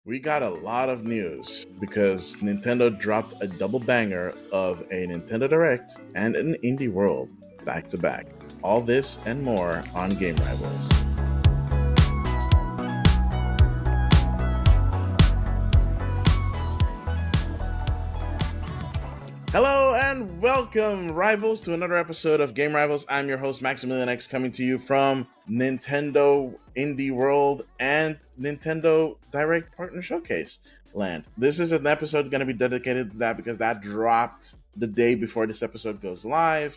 We got a lot of news because Nintendo dropped a double banger of a Nintendo Direct and an Indie World back to back. All this and more on Game Rivals. Hello and welcome, Rivals, to another episode of Game Rivals. I'm your host, Maximilian X, coming to you from Nintendo Indie World and Nintendo Direct Partner Showcase land. This is an episode going to be dedicated to that because that dropped the day before this episode goes live.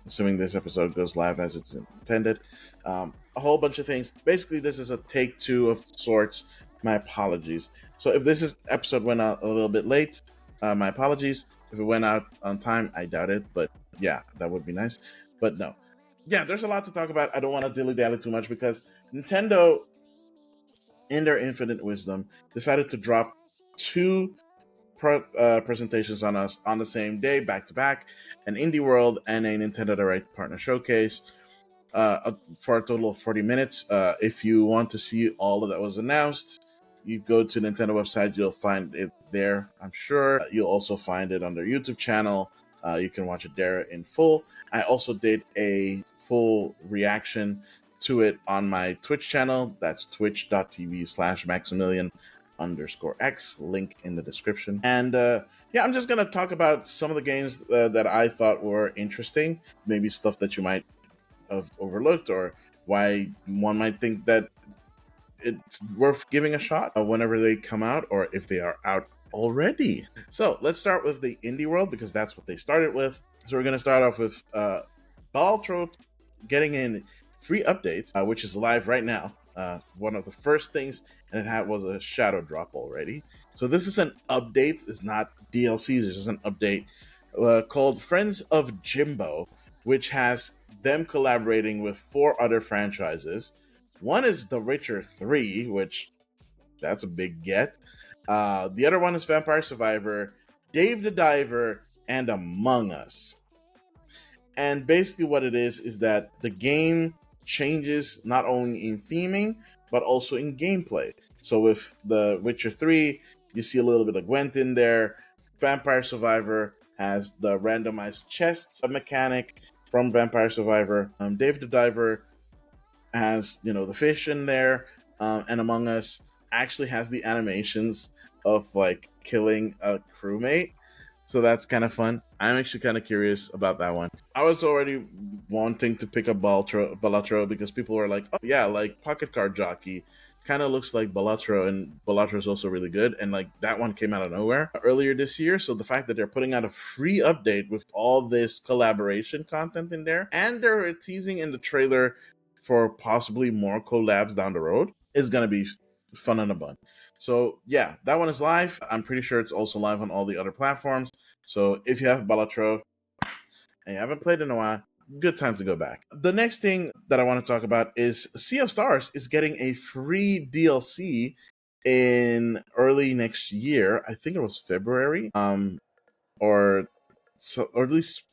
Assuming this episode goes live as it's intended. A whole bunch of things. Basically, this is a take two of sorts. My apologies. So if this episode went out a little bit late, my apologies. If it went out on time, I doubt it, but yeah, that would be nice. But no. Yeah, there's a lot to talk about. I don't want to dilly-dally too much because Nintendo, in their infinite wisdom, decided to drop two presentations on us on the same day, back to back, an Indie World and a Nintendo Direct Partner Showcase, for a total of 40 minutes. If you want to see all of that was announced, you go to Nintendo website, you'll find it there, I'm sure. You'll also find it on their YouTube channel. You can watch it there in full. I also did a full reaction to it on my Twitch channel. That's twitch.tv/Maximilian_X, link in the description. And yeah, I'm just going to talk about some of the games that I thought were interesting, maybe stuff that you might have overlooked, or why one might think that it's worth giving a shot whenever they come out, or if they are out already. So let's start with the Indie World because that's what they started with. So we're going to start off with Baltro getting in free update, which is live right now. One of the first things, and it was a shadow drop already. So this is an update. It's not DLC. It's just an update called Friends of Jimbo, which has them collaborating with 4 other franchises. One is The Witcher 3, which that's a big get. The other one is Vampire Survivor, Dave the Diver, and Among Us. And basically what it is that the game changes not only in theming, but also in gameplay. So with The Witcher 3, you see a little bit of Gwent in there. Vampire Survivor has the randomized chests mechanic from Vampire Survivor. Dave the Diver has, the fish in there, and Among Us actually has the animations of like killing a crewmate. So that's kind of fun. I'm actually kind of curious about that one. I was already wanting to pick up Balatro because people were like, oh yeah, like Pocket Card Jockey kind of looks like Balatro, and Balatro is also really good. And like that one came out of nowhere earlier this year. So the fact that they're putting out a free update with all this collaboration content in there, and they're teasing in the trailer for possibly more collabs down the road, is going to be fun on a bun. So yeah, that one is live. I'm pretty sure it's also live on all the other platforms. So if you have Balatro and you haven't played in a while, good time to go back. The next thing that I want to talk about is Sea of Stars is getting a free DLC in early next year. I think it was February, or at least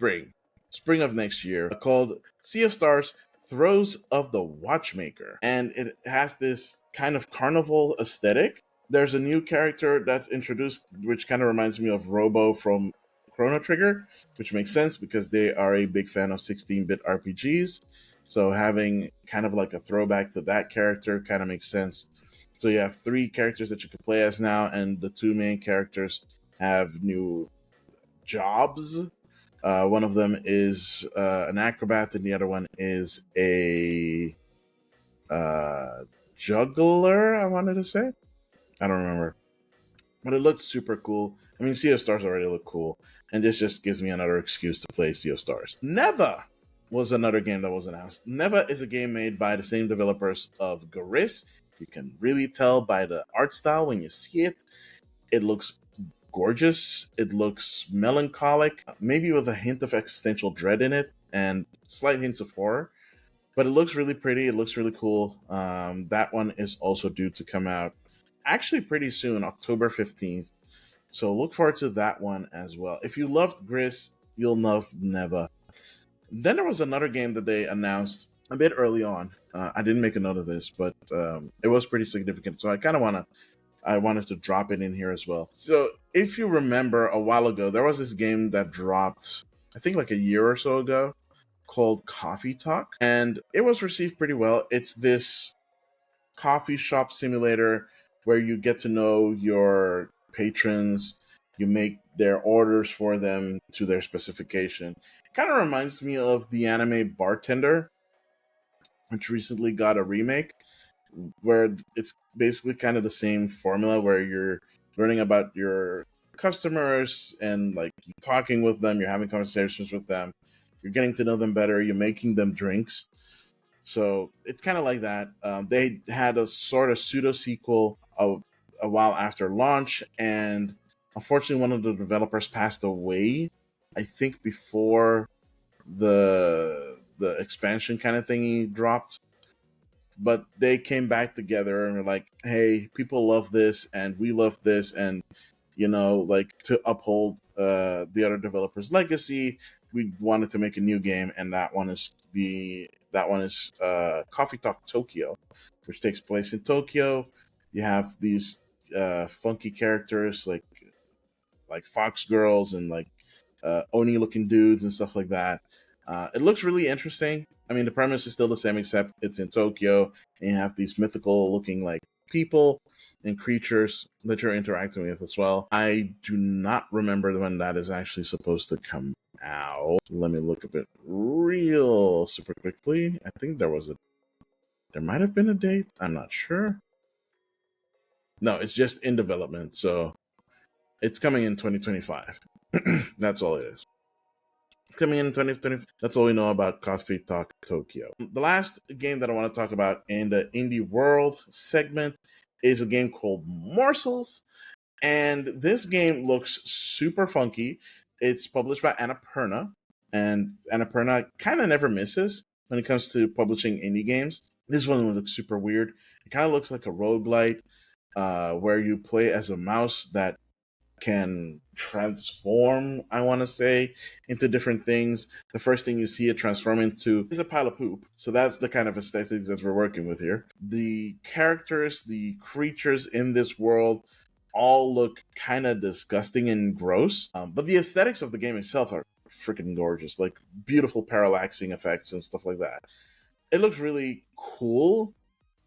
spring of next year, called Sea of Stars Throes of the Watchmaker. And it has this kind of carnival aesthetic. There's a new character that's introduced, which kind of reminds me of Robo from Chrono Trigger, which makes sense because they are a big fan of 16-bit RPGs. So having kind of like a throwback to that character kind of makes sense. So you have 3 characters that you can play as now, and the 2 main characters have new jobs. One of them is an acrobat, and the other one is a juggler, I wanted to say. I don't remember. But it looks super cool. I mean, Sea of Stars already look cool, and this just gives me another excuse to play Sea of Stars. Neva was another game that was announced. Neva is a game made by the same developers of Gariss. You can really tell by the art style when you see it. It looks gorgeous. It looks melancholic, maybe with a hint of existential dread in it and slight hints of horror. But it looks really pretty. It looks really cool. That one is also due to come out actually pretty soon, October 15th. So look forward to that one as well. If you loved Gris, you'll love Neva. Then there was another game that they announced a bit early on. I didn't make a note of this, but it was pretty significant. So I kind of want to I wanted to drop it in here as well. So, if you remember a while ago, there was this game that dropped, I think like a year or so ago, called Coffee Talk, and it was received pretty well. It's this coffee shop simulator where you get to know your patrons, you make their orders for them to their specification. It kind of reminds me of the anime Bartender, which recently got a remake, where it's basically kind of the same formula where you're learning about your customers and like you talking with them, you're having conversations with them, you're getting to know them better, you're making them drinks. So it's kind of like that. They had a sort of pseudo sequel a while after launch, and unfortunately, one of the developers passed away. I think before the expansion kind of thingy dropped, but they came back together and were like, "Hey, people love this, and we love this, and like to uphold the other developer's legacy, we wanted to make a new game, and that one is Coffee Talk Tokyo, which takes place in Tokyo. You have these funky characters like fox girls and like oni looking dudes and stuff like that. It looks really interesting. I mean, the premise is still the same, except it's in Tokyo, and you have these mythical looking like people and creatures that you're interacting with as well. I do not remember when that is actually supposed to come out. Let me look at it real super quickly. I think there might have been a date. I'm not sure. No, it's just in development, so it's coming in 2025. That's all it is. Coming in 2020. That's all we know about Coffee Talk Tokyo. The last game that I want to talk about in the indie world segment is a game called Morsels. And this game looks super funky. It's published by Annapurna, and Annapurna kind of never misses when it comes to publishing indie games. This one looks super weird. It kind of looks like a roguelite where you play as a mouse that can transform, I want to say, into different things. The first thing you see it transform into is a pile of poop. So that's the kind of aesthetics that we're working with here. The characters, the creatures in this world all look kind of disgusting and gross. But the aesthetics of the game itself are freaking gorgeous, like beautiful parallaxing effects and stuff like that. It looks really cool,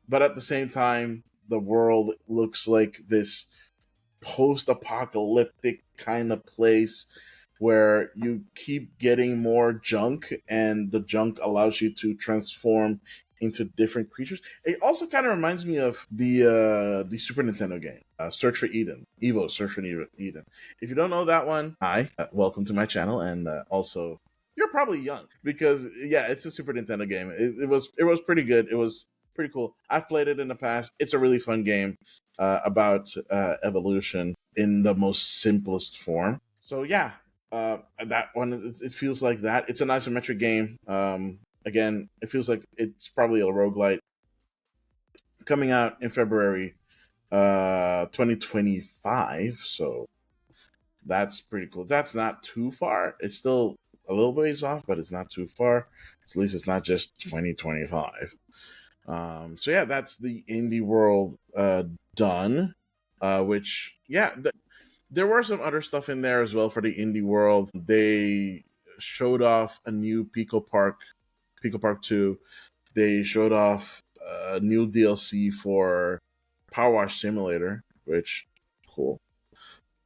but at the same time, the world looks like this post-apocalyptic kind of place where you keep getting more junk and the junk allows you to transform into different creatures. It also kind of reminds me of the Super Nintendo game, Search for Eden, Evo Search for Eden. If you don't know that one, hi, welcome to my channel, and also you're probably young because yeah, it's a Super Nintendo game. It was pretty good. It was pretty cool. I've played it in the past. It's a really fun game about evolution in the most simplest form. So yeah, that one it feels like that. It's an isometric game. Again, it feels like it's probably a roguelite coming out in February 2025. So that's pretty cool. That's not too far. It's still a little ways off, but it's not too far. At least it's not just 2025. So yeah, that's the indie world done. Which yeah, there were some other stuff in there as well for the indie world. They showed off a new Pico Park 2. They showed off a new DLC for Power Wash Simulator, which cool.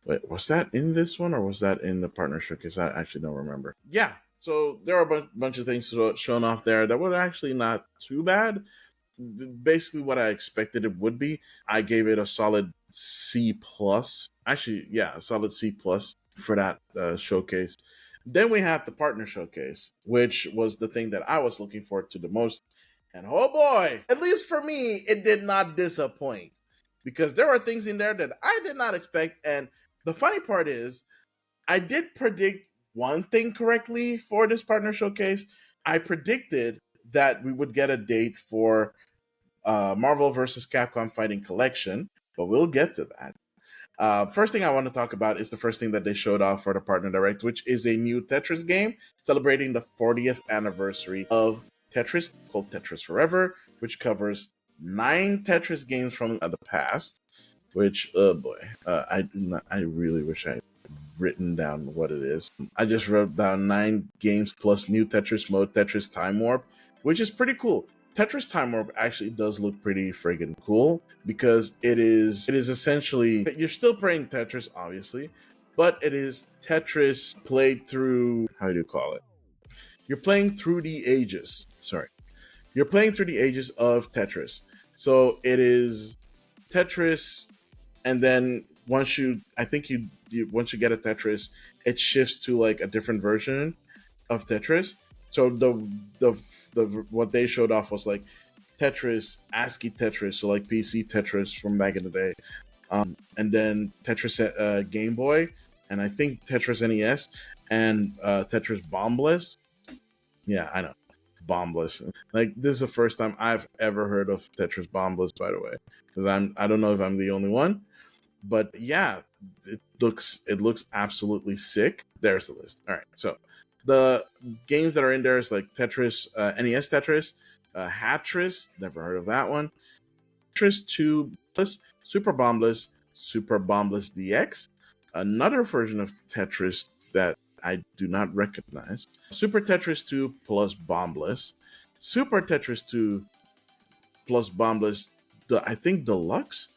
Wait, was that in this one or was that in the partnership? Because I actually don't remember. Yeah, so there are a bunch of things shown off there that were actually not too bad. Basically what I expected it would be. I gave it a solid C plus. Actually, yeah, a solid C plus for that showcase. Then we have the partner showcase, which was the thing that I was looking forward to the most. And oh boy, at least for me, it did not disappoint because there were things in there that I did not expect. And the funny part is, I did predict one thing correctly for this partner showcase. I predicted that we would get a date for Marvel vs. Capcom Fighting Collection, but we'll get to that. First thing I want to talk about is the first thing that they showed off for the Partner Direct, which is a new Tetris game celebrating the 40th anniversary of Tetris, called Tetris Forever, which covers 9 Tetris games from the past. which, oh boy, I do not. I really wish I had written down what it is. I just wrote down 9 games plus new Tetris mode, Tetris Time Warp, which is pretty cool. Tetris Time Warp actually does look pretty friggin' cool because it is essentially you're still playing Tetris, obviously, but it is Tetris played through, how do you call it? You're playing through the ages. Sorry. You're playing through the ages of Tetris. So it is Tetris, and then once you, I think once you get a Tetris, it shifts to like a different version of Tetris. So the what they showed off was like Tetris, ASCII Tetris, so like PC Tetris from back in the day, and then Tetris Game Boy, and I think Tetris NES, and Tetris Bombless. Yeah, I know, Bombless. Like this is the first time I've ever heard of Tetris Bombless, by the way, because I don't know if I'm the only one, but yeah, it looks absolutely sick. There's the list. All right, so the games that are in there is like Tetris, NES Tetris, Hatris, never heard of that one. Tetris 2 Plus, Super Bombless, Super Bombless DX, another version of Tetris that I do not recognize, Super Tetris 2 plus Bombless, Super Tetris 2 plus Bombless, I think Deluxe,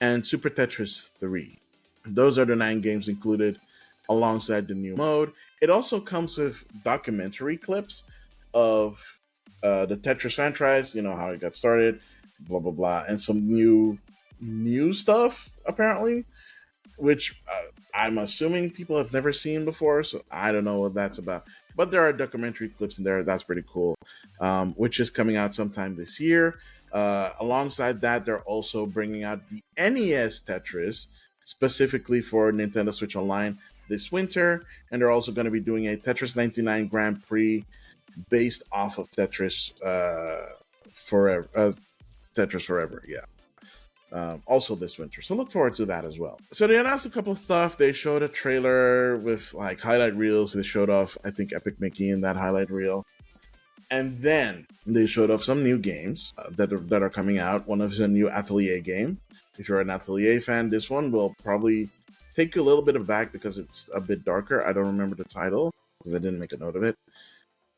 and Super Tetris 3. Those are the 9 games included alongside the new mode. It also comes with documentary clips of the Tetris franchise, how it got started, blah blah blah, and some new stuff apparently, which I'm assuming people have never seen before. So I don't know what that's about. But there are documentary clips in there. That's pretty cool, which is coming out sometime this year. Alongside that, they're also bringing out the NES Tetris specifically for Nintendo Switch Online this winter, and they're also going to be doing a Tetris 99 Grand Prix based off of Tetris Forever. Tetris Forever, yeah. Also this winter, so look forward to that as well. So they announced a couple of stuff. They showed a trailer with like highlight reels. They showed off, I think, Epic Mickey in that highlight reel. And then they showed off some new games that are coming out. One of a new Atelier game. If you're an Atelier fan, this one will probably take you a little bit aback because it's a bit darker. I don't remember the title because I didn't make a note of it.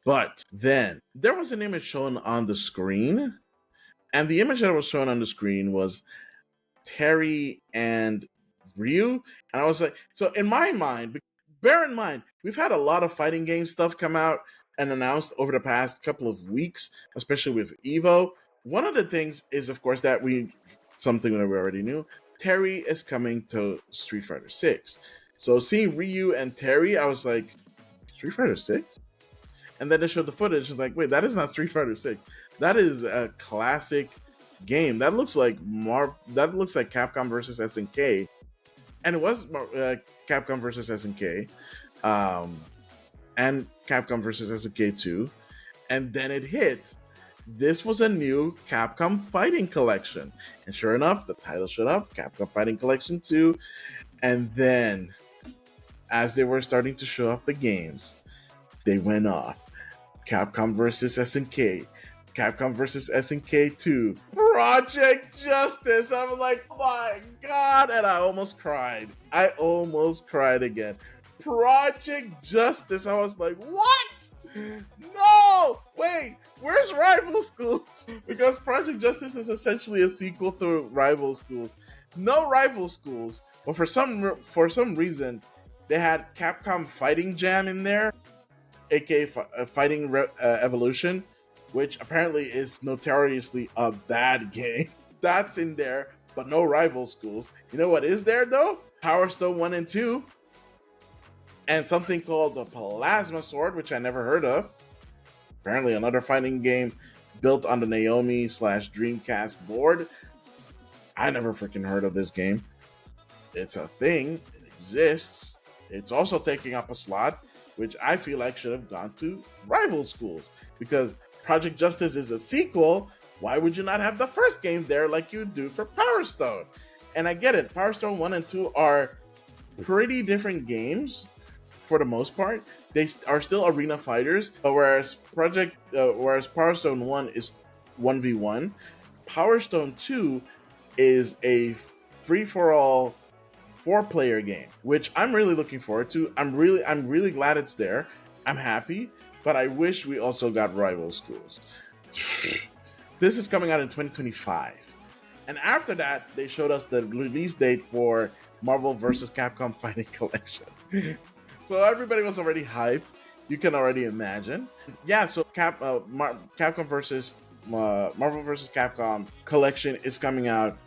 But then there was an image shown on the screen, and the image that was shown on the screen was Terry and Ryu. And I was like, so in my mind, bear in mind, we've had a lot of fighting game stuff come out and announced over the past couple of weeks, especially with Evo. One of the things is, of course, that something that we already knew, Terry is coming to Street Fighter 6. So seeing Ryu and Terry, I was like, Street Fighter 6? And then they showed the footage. It's like, wait, that is not Street Fighter 6. That is a classic game. That looks like Capcom versus SNK. And it was Capcom versus SNK. And Capcom versus SNK 2. And then it hit. This was a new Capcom Fighting Collection. And sure enough, the title showed up, Capcom Fighting Collection 2. And then, as they were starting to show off the games, they went off. Capcom versus SNK. Capcom versus SNK 2. Project Justice. I was like, oh my god. And I almost cried. I almost cried again. Project Justice. I was like, what? No! Wait, where's Rival Schools? Because Project Justice is essentially a sequel to Rival Schools. No Rival Schools, but for some reason, they had Capcom Fighting Jam in there, aka Fighting Evolution, which apparently is notoriously a bad game. That's in there, but no Rival Schools. You know what is there though? Power Stone 1 and 2. And something called the Plasma Sword, which I never heard of. Apparently another fighting game built on the Naomi/Dreamcast board. I never freaking heard of this game. It's a thing. It exists. It's also taking up a slot, which I feel like should have gone to Rival Schools. Because Project Justice is a sequel. Why would you not have the first game there like you do for Power Stone? And I get it. Power Stone 1 and 2 are pretty different games. For the most part, they are still arena fighters, but whereas Power Stone 1 is 1v1, Power Stone 2 is a free for all 4-player game, which I'm really looking forward to. I'm really glad it's there. I'm happy, but I wish we also got rival schools. This is coming out in 2025. And after that, they showed us the release date for Marvel vs. Capcom Fighting Collection. So everybody was already hyped. You can already imagine. Yeah, so Capcom versus Marvel vs. Capcom Collection is coming out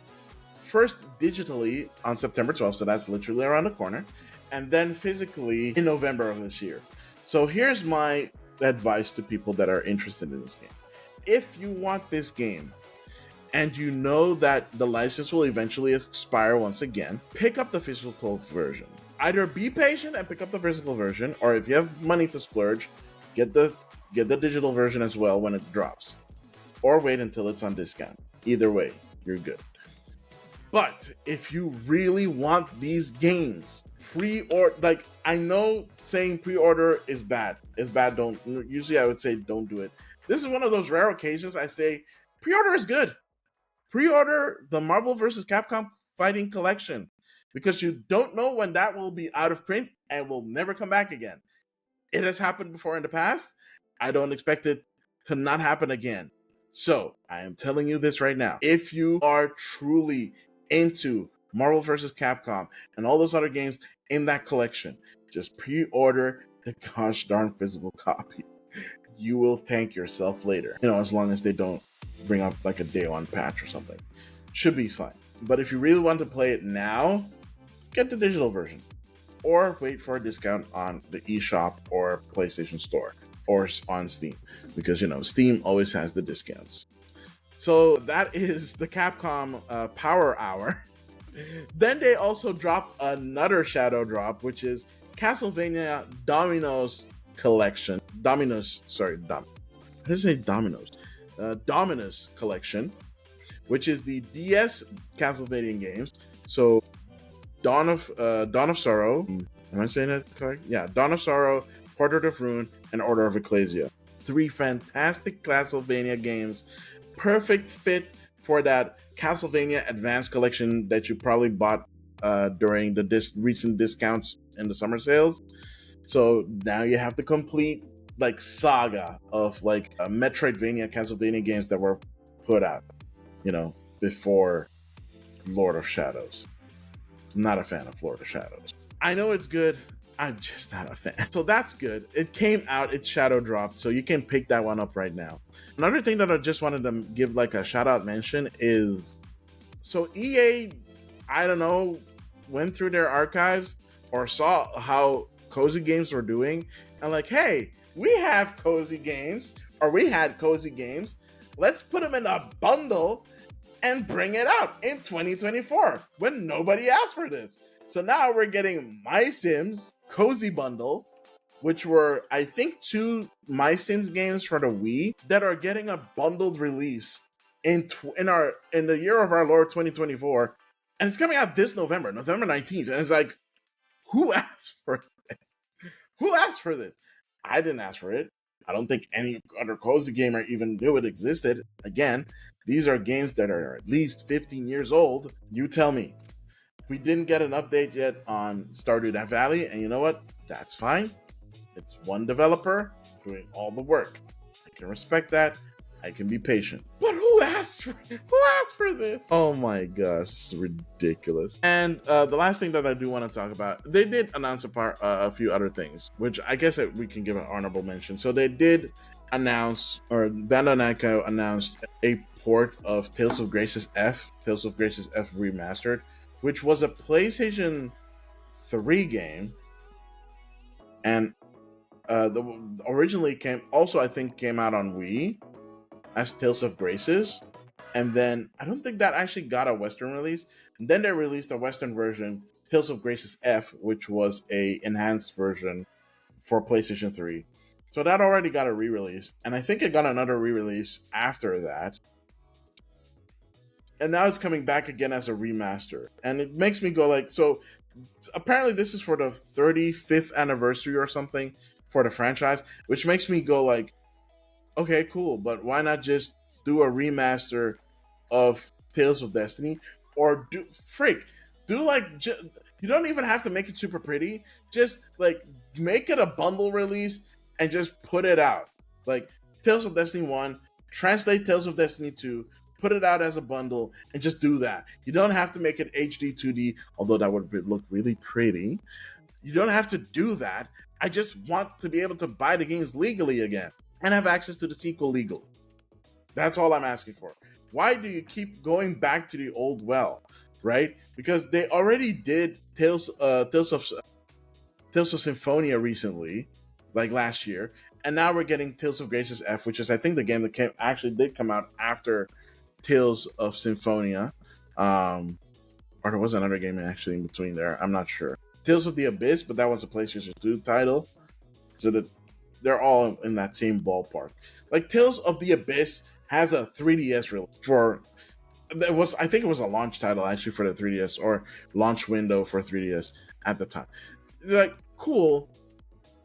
first digitally on September 12th, so that's literally around the corner, and then physically in November of this year. So here's my advice to people that are interested in this game. If you want this game, and you know that the license will eventually expire once again, pick up the physical version. Either be patient and pick up the physical version, or if you have money to splurge, get the digital version as well when it drops. Or wait until it's on discount. Either way, you're good. But if you really want these games, pre-order, like, I know saying pre-order is bad. It's bad. Usually I would say don't do it. This is one of those rare occasions I say pre-order is good. Pre-order the Marvel vs. Capcom Fighting Collection, because you don't know when that will be out of print and will never come back again. It has happened before in the past. I don't expect it to not happen again. So I am telling you this right now. If you are truly into Marvel vs. Capcom and all those other games in that collection, just pre-order the gosh darn physical copy. You will thank yourself later. As long as they don't bring up like a day one patch or something. Should be fine. But if you really want to play it now, get the digital version. Or wait for a discount on the eShop or PlayStation Store or on Steam. Because, Steam always has the discounts. So that is the Capcom Power Hour. Then they also dropped another shadow drop, which is Castlevania Dominoes Collection. Dominus Collection, which is the DS Castlevania games. So Dawn of Sorrow. Am I saying that correct? Yeah, Dawn of Sorrow, Portrait of Ruin, and Order of Ecclesia. 3 fantastic Castlevania games. Perfect fit for that Castlevania Advanced Collection that you probably bought during the recent discounts in the summer sales. So now you have the complete saga of Metroidvania Castlevania games that were put out, before Lord of Shadows. I'm not a fan of Lord of Shadows. I know it's good. I'm just not a fan. So that's good. It came out, it's shadow dropped, so you can pick that one up right now. Another thing that I just wanted to give a shout out mention is, so EA, I don't know, went through their archives or saw how Cozy Games were doing and hey, we have Cozy Games, or we had Cozy Games. Let's put them in a bundle and bring it out in 2024 when nobody asked for this. So now we're getting My Sims Cozy Bundle, which were, I think, 2 My Sims games for the Wii that are getting a bundled release in the year of our Lord 2024, and it's coming out this November 19th. And it's who asked for this? Who asked for this? I didn't ask for it. I don't think any other Cozy gamer even knew it existed. Again, these are games that are at least 15 years old. You tell me. We didn't get an update yet on Stardew Valley, and you know what? That's fine. It's one developer doing all the work. I can respect that. I can be patient. But who asked for this? Oh my gosh, it's ridiculous. And the last thing that I do want to talk about, they did announce a few other things, which I guess we can give an honorable mention. So they did announce, or Bandai Namco announced, a port of Tales of Graces F Remastered, which was a PlayStation 3 game, and originally came out on Wii as Tales of Graces, and then I don't think that actually got a Western release. And then they released a Western version, Tales of Graces F, which was a enhanced version for PlayStation 3. So that already got a re-release, and I think it got another re-release after that. And now it's coming back again as a remaster. And it makes me go so apparently this is for the 35th anniversary or something for the franchise, which makes me go okay, cool, but why not just do a remaster of Tales of Destiny? or do like you don't even have to make it super pretty. Just like make it a bundle release and just put it out. Like Tales of Destiny 1, translate Tales of Destiny 2, put it out as a bundle, and just do that. You don't have to make it HD 2D, although that would look really pretty. You don't have to do that. I just want to be able to buy the games legally again and have access to the sequel legal. That's all I'm asking for. Why do you keep going back to the old well, right? Because they already did Tales of Symphonia recently, like last year, and now we're getting Tales of Graces F, which is I think the game that actually did come out after Tales of Symphonia, or there was another game actually in between there. I'm not sure. Tales of the Abyss, but that was a PlayStation 2 title, so that they're all in that same ballpark. Like Tales of the Abyss has a 3DS release for it was I think it was a launch title actually for the 3DS or launch window for 3DS at the time. It's like cool,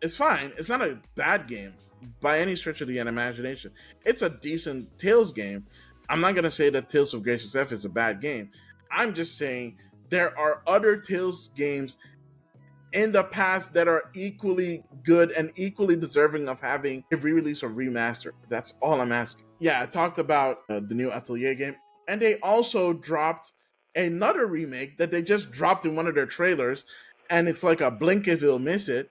it's fine. It's not a bad game by any stretch of the imagination. It's a decent Tales game. I'm not gonna say that Tales of Graces F is a bad game. I'm just saying there are other Tales games in the past that are equally good and equally deserving of having a re-release or remaster. That's all I'm asking. Yeah, I talked about the new Atelier game, and they also dropped another remake that they just dropped in one of their trailers, and it's like a blink if you'll miss it.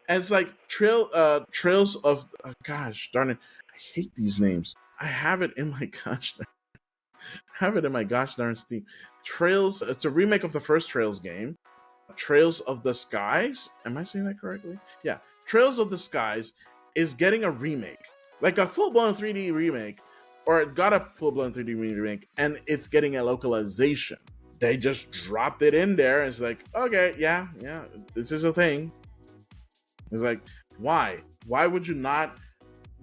And it's like Trails of gosh darn it, I hate these names. I have it in my gosh darn Steam. Trails. It's a remake of the first Trails game. Trails of the Skies. Am I saying that correctly? Yeah. Trails of the Skies is getting a remake, like a full blown 3D remake, or it got a full blown 3D remake, and it's getting a localization. They just dropped it in there. It's like, okay, yeah, this is a thing. It's like, why? Why would you not?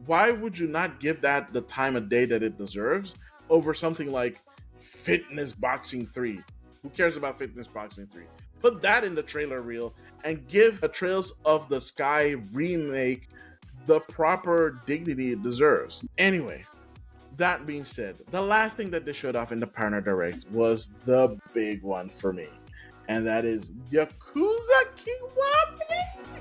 Why would you not give that the time of day that it deserves over something like Fitness Boxing 3? Who cares about Fitness Boxing 3? Put that in the trailer reel and give a Trails of the Sky remake the proper dignity it deserves. Anyway, that being said, the last thing that they showed off in the Partner Direct was the big one for me, and that is Yakuza Kiwami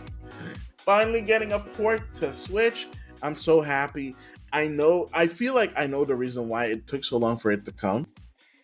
finally getting a port to Switch. I'm so happy. I feel like I know the reason why it took so long for it to come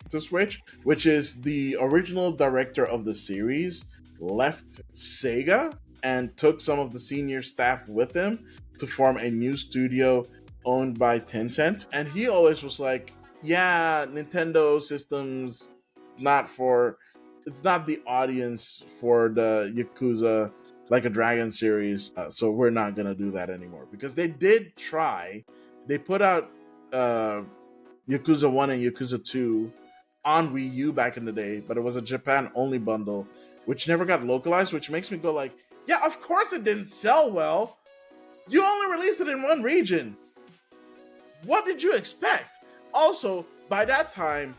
to Switch, which is the original director of the series left Sega and took some of the senior staff with him to form a new studio owned by Tencent. And he always was like, yeah, Nintendo systems it's not the audience for the Yakuza Like a Dragon series, so we're not gonna do that anymore. Because they did try, they put out Yakuza 1 and Yakuza 2 on Wii U back in the day, but it was a Japan only bundle, which never got localized, which makes me go like, yeah, of course it didn't sell well. You only released it in one region. What did you expect? Also, by that time,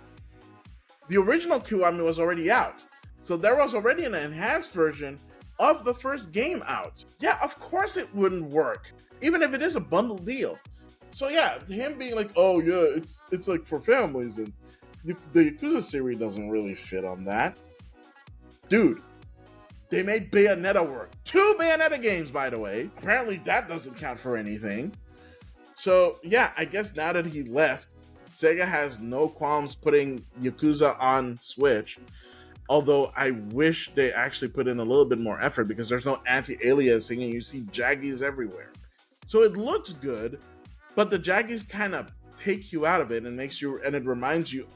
the original Kiwami was already out. So there was already an enhanced version of the first game out. Yeah, of course it wouldn't work, even if it is a bundle deal. So yeah, him being like, oh yeah, it's like for families, and the Yakuza series doesn't really fit on that. Dude, they made Bayonetta work. 2 Bayonetta games, by the way. Apparently that doesn't count for anything. So yeah, I guess now that he left, Sega has no qualms putting Yakuza on Switch. Although I wish they actually put in a little bit more effort, because there's no anti-aliasing and you see Jaggies everywhere. So it looks good, but the Jaggies kind of take you out of it and it reminds you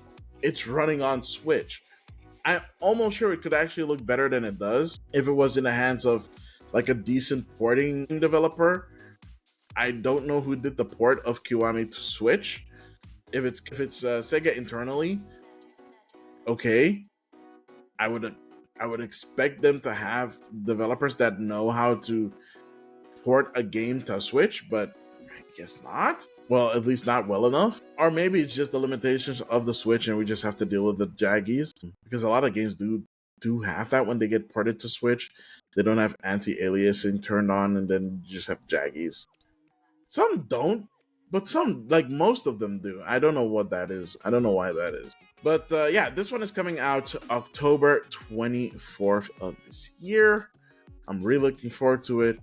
it's running on Switch. I'm almost sure it could actually look better than it does if it was in the hands of like a decent porting developer. I don't know who did the port of Kiwami to Switch. If it's Sega internally, okay. I would expect them to have developers that know how to port a game to Switch, but I guess not. Well, at least not well enough. Or maybe it's just the limitations of the Switch and we just have to deal with the Jaggies. Because a lot of games do have that when they get ported to Switch. They don't have anti-aliasing turned on, and then you just have Jaggies. Some don't. but some, like most of them do. I don't know what that is. I don't know why that is. But yeah, this one is coming out October 24th of this year. I'm really looking forward to it.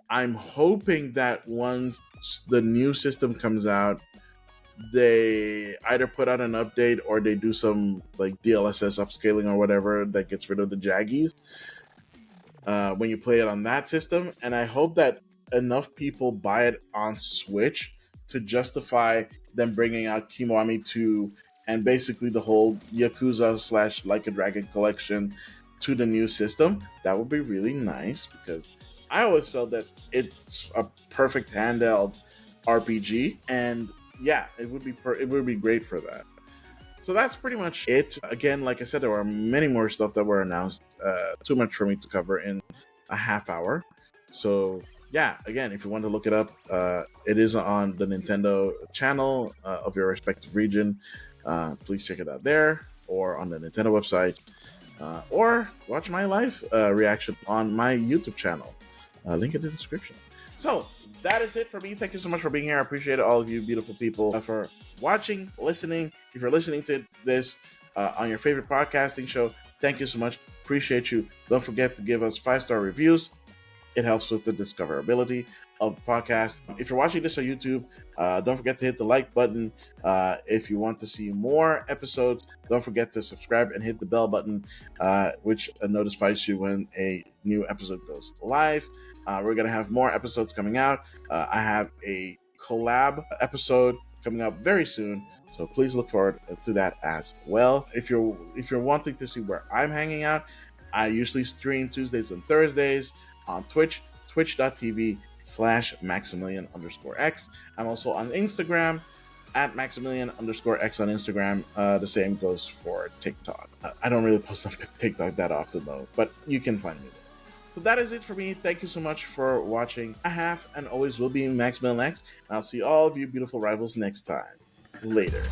I'm hoping that once the new system comes out, they either put out an update or they do some like DLSS upscaling or whatever that gets rid of the jaggies when you play it on that system. And I hope that enough people buy it on Switch to justify them bringing out Kiwami 2 and basically the whole Yakuza slash Like a Dragon collection to the new system. That would be really nice because I always felt that it's a perfect handheld RPG, and yeah, it would be great for that. So that's pretty much it. Again, like I said, there were many more stuff that were announced. Too much for me to cover in a half hour. So yeah, again, if you want to look it up, it is on the Nintendo channel of your respective region. Please check it out there or on the Nintendo website, or watch my live reaction on my YouTube channel. Link in the description. So that is it for me. Thank you so much for being here. I appreciate all of you beautiful people for watching, listening. If you're listening to this on your favorite podcasting show, thank you so much. Appreciate you. Don't forget to give us 5-star reviews. It helps with the discoverability of the podcast. If you're watching this on YouTube, don't forget to hit the like button. If you want to see more episodes, don't forget to subscribe and hit the bell button, which notifies you when a new episode goes live. We're going to have more episodes coming out. I have a collab episode coming up very soon, so please look forward to that as well. If you're wanting to see where I'm hanging out, I usually stream Tuesdays and Thursdays on Twitch, twitch.tv/Maximilian_X. I'm also on Instagram at Maximilian_X on Instagram. The same goes for TikTok. I don't really post on TikTok that often though, but you can find me there. So that is it for me. Thank you so much for watching. I have and always will be Maximilian X, and I'll see all of you beautiful rivals next time. Later.